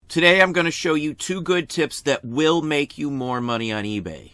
Today I'm going to show you 2 good tips that will make you more money on eBay.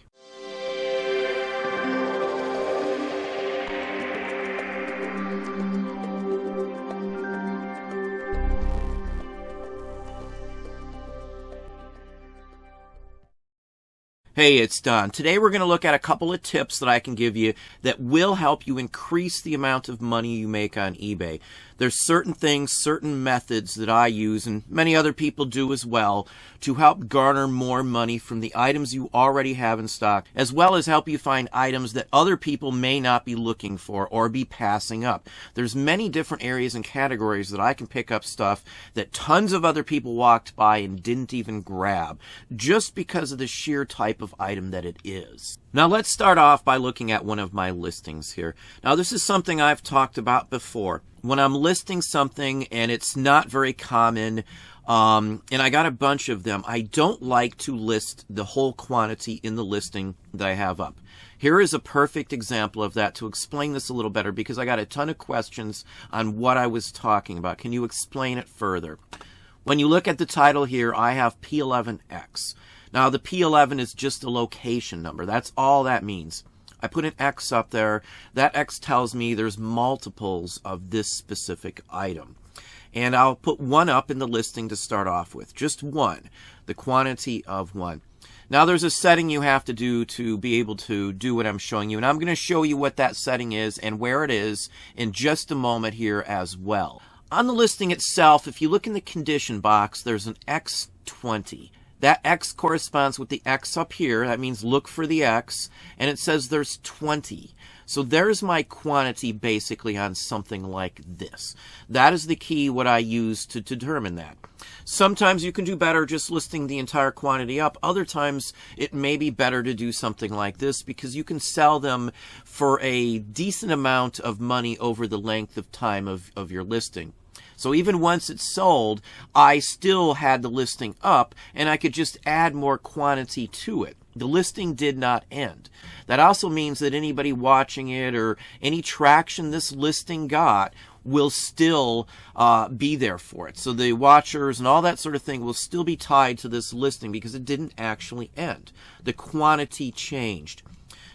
Hey, it's Don. Today we're going to look at a couple of tips that I can give you that will help you increase the amount of money you make on eBay. There's certain things, certain methods that I use, and many other people do as well, to help garner more money from the items you already have in stock, as well as help you find items that other people may not be looking for or be passing up. There's many different areas and categories that I can pick up stuff that tons of other people walked by and didn't even grab, just because of the sheer type of item that it is. Now let's start off by looking at one of my listings here. Now this is something I've talked about before. When I'm listing something and it's not very common, and I got a bunch of them, I don't like to list the whole quantity in the listing that I have up. Here is a perfect example of that to explain this a little better, because I got a ton of questions on what I was talking about. Can you explain it further? When you look at the title here, I have P11X. Now the P11 is just a location number. That's all that means. I put an X up there. That X tells me there's multiples of this specific item. And I'll put one up in the listing to start off with. Just one. The quantity of one. Now there's a setting you have to do to be able to do what I'm showing you. And I'm going to show you what that setting is and where it is in just a moment here as well. On the listing itself, if you look in the condition box, there's an X20. That X corresponds with the X up here. That means look for the X. And it says there's 20. So there's my quantity basically on something like this. That is the key, what I use to determine that. Sometimes you can do better just listing the entire quantity up. Other times it may be better to do something like this, because you can sell them for a decent amount of money over the length of time of your listing. So even once it's sold, I still had the listing up, and I could just add more quantity to it. The listing did not end. That also means that anybody watching it or any traction this listing got will still be there for it. So the watchers and all that sort of thing will still be tied to this listing because it didn't actually end. The quantity changed.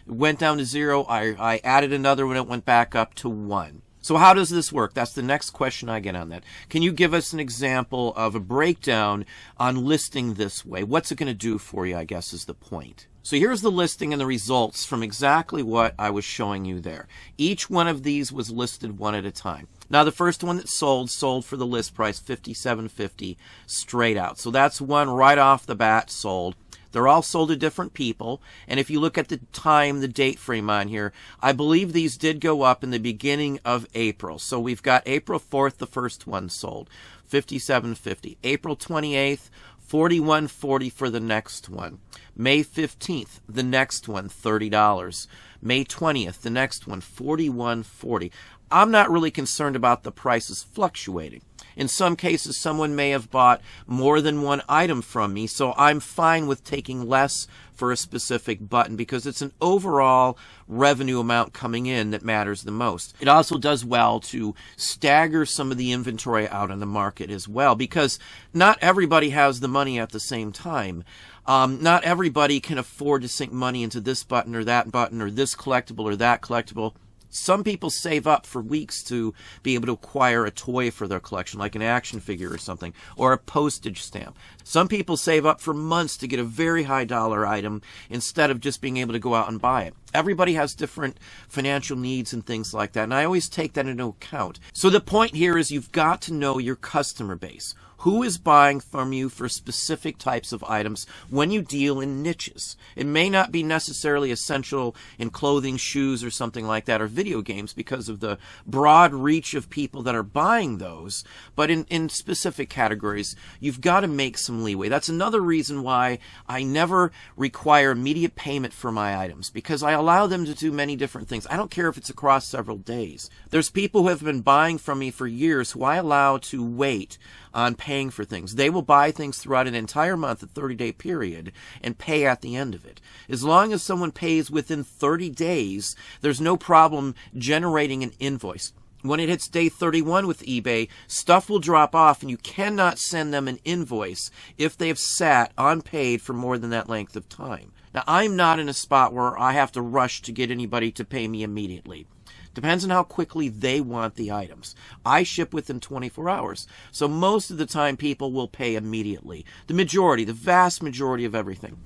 It went down to 0. I added another one. It went back up to 1. So how does this work? That's the next question I get on that. Can you give us an example of a breakdown on listing this way? What's it going to do for you, I guess, is the point. So here's the listing and the results from exactly what I was showing you there. Each one of these was listed one at a time. Now the first one that sold for the list price $57.50 straight out. So that's one right off the bat sold. They're all sold to different people, and if you look at the time, the date frame on here, I believe these did go up in the beginning of April. So we've got April 4th, the first one sold, $57.50. April 28th, $41.40 for the next one. May 15th, the next one, $30. May 20th, the next one, $41.40. I'm not really concerned about the prices fluctuating. In some cases, someone may have bought more than one item from me, so I'm fine with taking less for a specific button because it's an overall revenue amount coming in that matters the most. It also does well to stagger some of the inventory out on the market as well, because not everybody has the money at the same time. Not everybody can afford to sink money into this button or this collectible or that collectible. Some people save up for weeks to be able to acquire a toy for their collection, like an action figure or something, or a postage stamp. Some people save up for months to get a very high dollar item instead of just being able to go out and buy it. Everybody has different financial needs and things like that, and I always take that into account. So the point here is you've got to know your customer base. Who is buying from you for specific types of items when you deal in niches? It may not be necessarily essential in clothing, shoes, or something like that, or video games because of the broad reach of people that are buying those. But in specific categories, you've got to make some leeway. That's another reason why I never require immediate payment for my items, because I allow them to do many different things. I don't care if it's across several days. There's people who have been buying from me for years who I allow to wait on paying for things. They will buy things throughout an entire month, a 30-day period, and pay at the end of it. As long as someone pays within 30 days, there's no problem generating an invoice. when it hits day 31 with eBay, stuff will drop off and you cannot send them an invoice if they have sat unpaid for more than that length of time. Now, I'm not in a spot where I have to rush to get anybody to pay me immediately. Depends on how quickly they want the items. I ship within 24 hours, so most of the time people will pay immediately. The vast majority of everything.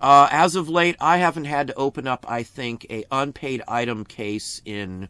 As of late, I haven't had to open up, I think, a unpaid item case in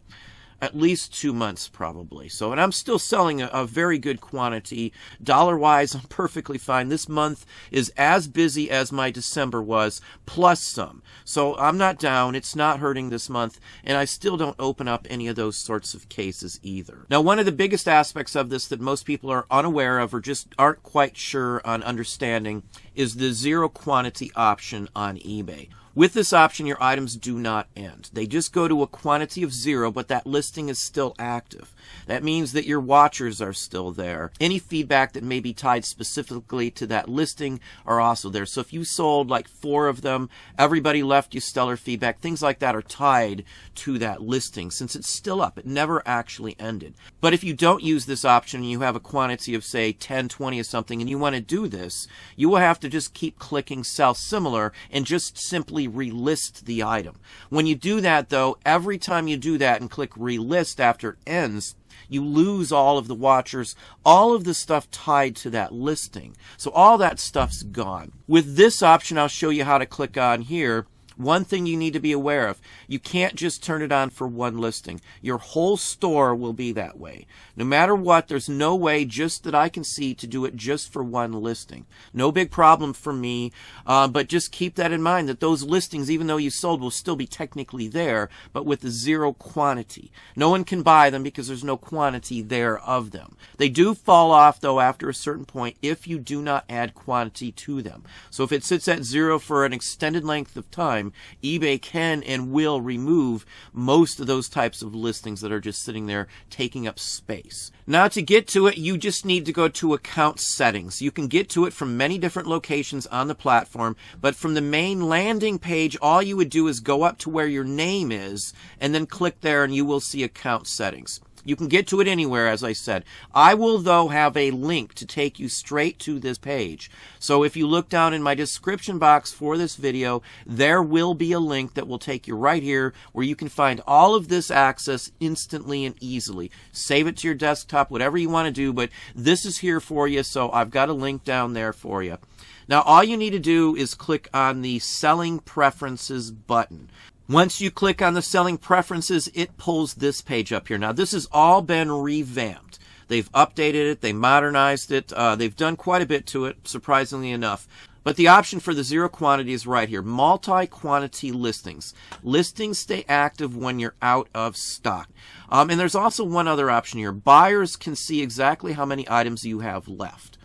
at least 2 months probably. So, and I'm still selling a very good quantity. Dollar-wise, I'm perfectly fine. This month is as busy as my December was, plus some. So I'm not down. It's not hurting this month, and I still don't open up any of those sorts of cases either. Now, one of the biggest aspects of this that most people are unaware of or just aren't quite sure on understanding is the zero quantity option on eBay. With this option, your items do not end. They just go to a quantity of 0, but that listing is still active. That means that your watchers are still there. Any feedback that may be tied specifically to that listing are also there. So if you sold like 4 of them, everybody left you stellar feedback. Things like that are tied to that listing since it's still up. It never actually ended. But if you don't use this option and you have a quantity of, say, 10, 20 or something, and you want to do this, you will have to just keep clicking Sell Similar and just simply relist the item. When you do that, though, every time you do that and click relist after it ends, you lose all of the watchers, all of the stuff tied to that listing. So all that stuff's gone. With this option, I'll show you how to click on here. One thing you need to be aware of, you can't just turn it on for one listing. Your whole store will be that way. No matter what, there's no way just that I can see to do it just for one listing. No big problem for me, but just keep that in mind that those listings, even though you sold, will still be technically there, but with the 0 quantity. No one can buy them because there's no quantity there of them. They do fall off, though, after a certain point if you do not add quantity to them. So if it sits at 0 for an extended length of time, eBay can and will remove most of those types of listings that are just sitting there taking up space. Now, to get to it, you just need to go to account settings. You can get to it from many different locations on the platform, but from the main landing page, all you would do is go up to where your name is and then click there and you will see account settings. You can get to it anywhere, as I said. I will, though, have a link to take you straight to this page. So if you look down in my description box for this video, there will be a link that will take you right here where you can find all of this access instantly and easily. Save it to your desktop, whatever you want to do, but this is here for you, so I've got a link down there for you. Now, all you need to do is click on the Selling Preferences button. Once you click on the Selling Preferences, it pulls this page up here. Now, this has all been revamped. They've updated it. They modernized it. They've done quite a bit to it, surprisingly enough. But the option for the 0 quantity is right here. Multi-quantity listings. Listings stay active when you're out of stock. And there's also one other option here. Buyers can see exactly how many items you have left.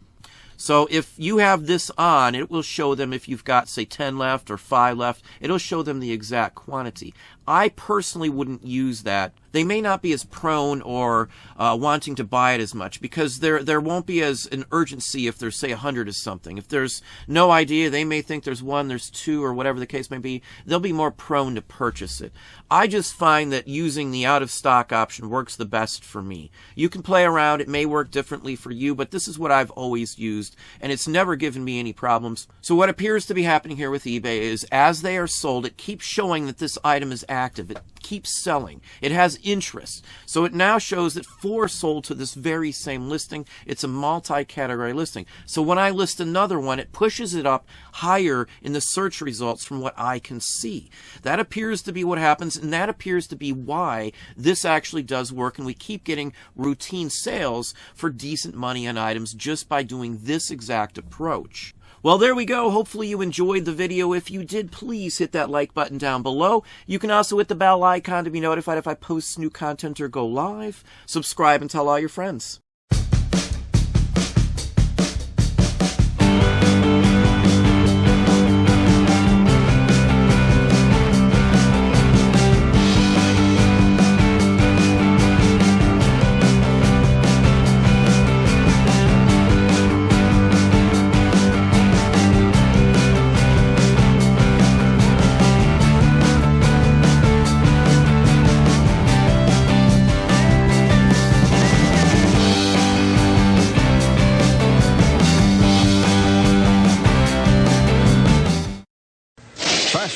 So if you have this on, it will show them if you've got, say, 10 left or 5 left. It'll show them the exact quantity. I personally wouldn't use that. They may not be as prone or wanting to buy it as much because there won't be as an urgency if there's, say, 100 or something. If there's no idea, they may think there's 1, there's 2, or whatever the case may be. They'll be more prone to purchase it. I just find that using the out-of-stock option works the best for me. You can play around. It may work differently for you, but this is what I've always used, and it's never given me any problems. So what appears to be happening here with eBay is as they are sold, it keeps showing that this item is active. It keeps selling. It has interest. So it now shows that 4 sold to this very same listing. It's a multi-category listing. So when I list another one, it pushes it up higher in the search results from what I can see. That appears to be what happens, and that appears to be why this actually does work, and we keep getting routine sales for decent money on items just by doing this exact approach. Well, there we go. Hopefully you enjoyed the video. If you did, please hit that like button down below. You can also hit the bell icon to be notified if I post new content or go live. Subscribe and tell all your friends.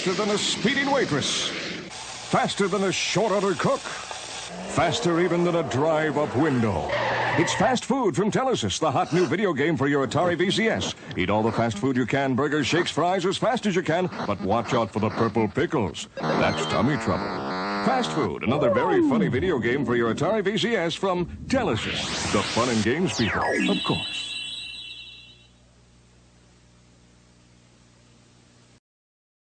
faster than a speeding waitress, faster than a short-order cook, faster even than a drive-up window. It's fast food from Telesis, the hot new video game for your Atari VCS. Eat all the fast food you can, burgers, shakes, fries, as fast as you can, but watch out for the purple pickles. That's tummy trouble. Fast Food, another very funny video game for your Atari VCS from Telesis, the fun and games people, of course.